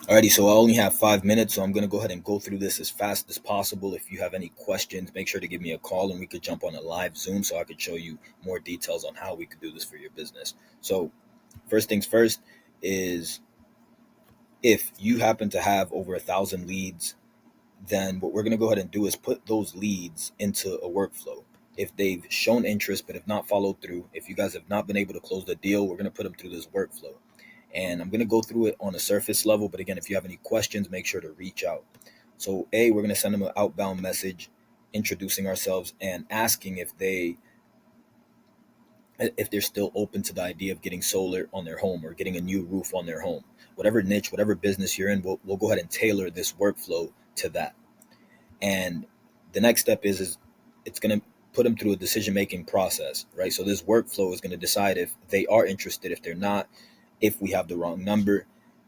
Alrighty, so I only have 5 minutes, so I'm gonna go ahead and go through this as fast as possible. If you have any questions, make sure to give me a call and we could jump on a live Zoom so I could show you more details on how we could do this for your business. So, first things first is if you happen to have over 1,000 leads, then what we're gonna go ahead and do is put those leads into a workflow. If they've shown interest but have not followed through, if you guys have not been able to close the deal, we're gonna put them through this workflow. And I'm going to go through it on a surface level. But again, if you have any questions, make sure to reach out. So, we're going to send them an outbound message introducing ourselves and asking if they're still open to the idea of getting solar on their home or getting a new roof on their home. Whatever niche, whatever business you're in, we'll go ahead and tailor this workflow to that. And the next step is it's going to put them through a decision making process, right? So this workflow is going to decide if they are interested, if they're not, if we have the wrong number,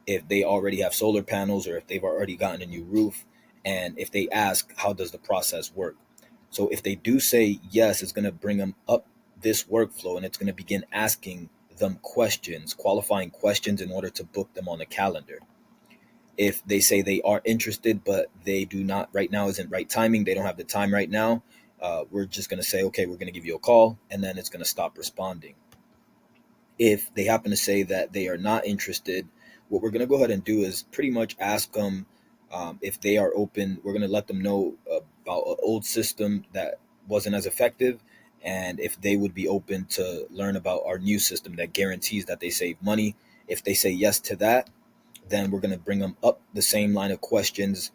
if they already have solar panels, or if they've already gotten a new roof. And if they ask, how does the process work? So if they do say yes, it's going to bring them up this workflow and it's going to begin asking them questions, qualifying questions in order to book them on the calendar. If they say they are interested, but they do not, right now isn't right timing, they don't have the time right now, we're just going to say, okay, we're going to give you a call, and then it's going to stop responding. If they happen to say that they are not interested, what we're going to go ahead and do is pretty much ask them if they are open. We're going to let them know about an old system that wasn't as effective, and if they would be open to learn about our new system that guarantees that they save money. If they say yes to that, then we're going to bring them up the same line of questions.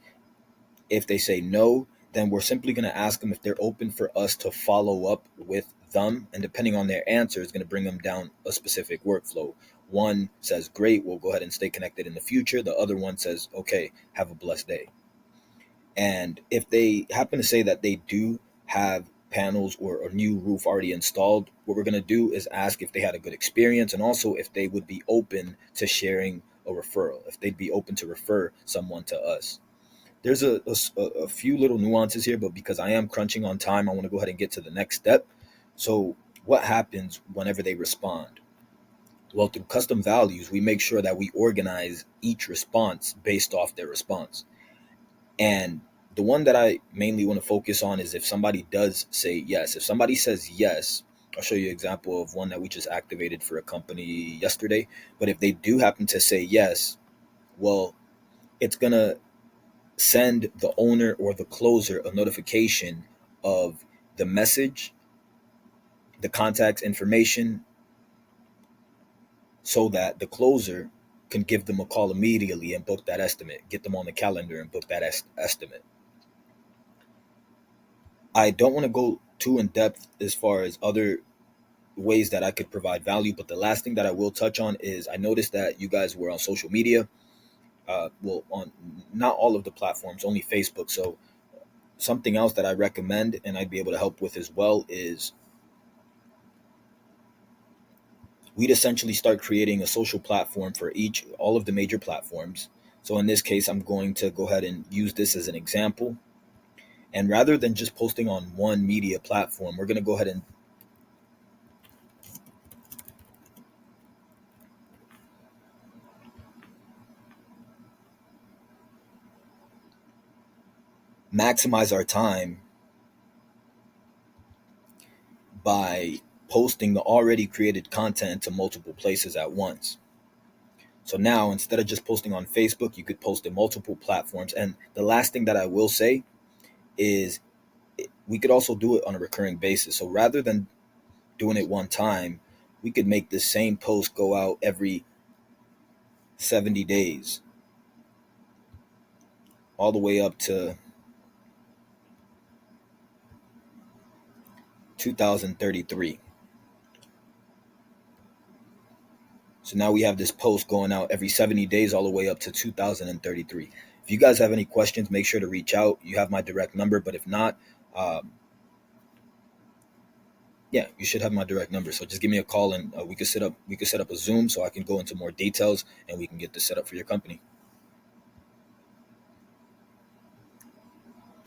If they say no, then we're simply going to ask them if they're open for us to follow up with them. And depending on their answer, is going to bring them down a specific workflow. One says, great, we'll go ahead and stay connected in the future. The other one says, okay, have a blessed day. And if they happen to say that they do have panels or a new roof already installed, what we're going to do is ask if they had a good experience and also if they would be open to sharing a referral, if they'd be open to refer someone to us. There's a few little nuances here, but because I am crunching on time, I want to go ahead and get to the next step. So, what happens whenever they respond? Well, through custom values, we make sure that we organize each response based off their response. And the one that I mainly want to focus on is if somebody does say yes. If somebody says yes, I'll show you an example of one that we just activated for a company yesterday. But if they do happen to say yes, well, it's going to send the owner or the closer a notification of the message, the contact's information, so that the closer can give them a call immediately and book that estimate, get them on the calendar and book that estimate. I don't want to go too in depth as far as other ways that I could provide value, but the last thing that I will touch on is I noticed that you guys were on social media, well, on not all of the platforms, only Facebook. So something else that I recommend and I'd be able to help with as well is we'd essentially start creating a social platform for all of the major platforms. So in this case, I'm going to go ahead and use this as an example. And rather than just posting on one media platform, we're going to go ahead and maximize our time by posting the already created content to multiple places at once. So now, instead of just posting on Facebook, you could post in multiple platforms. And the last thing that I will say is we could also do it on a recurring basis. So rather than doing it one time, we could make the same post go out every 70 days, all the way up to 2033. So now we have this post going out every 70 days, all the way up to 2033. If you guys have any questions, make sure to reach out. You have my direct number, but if not, yeah, you should have my direct number. So just give me a call and we could set up a Zoom so I can go into more details and we can get this set up for your company.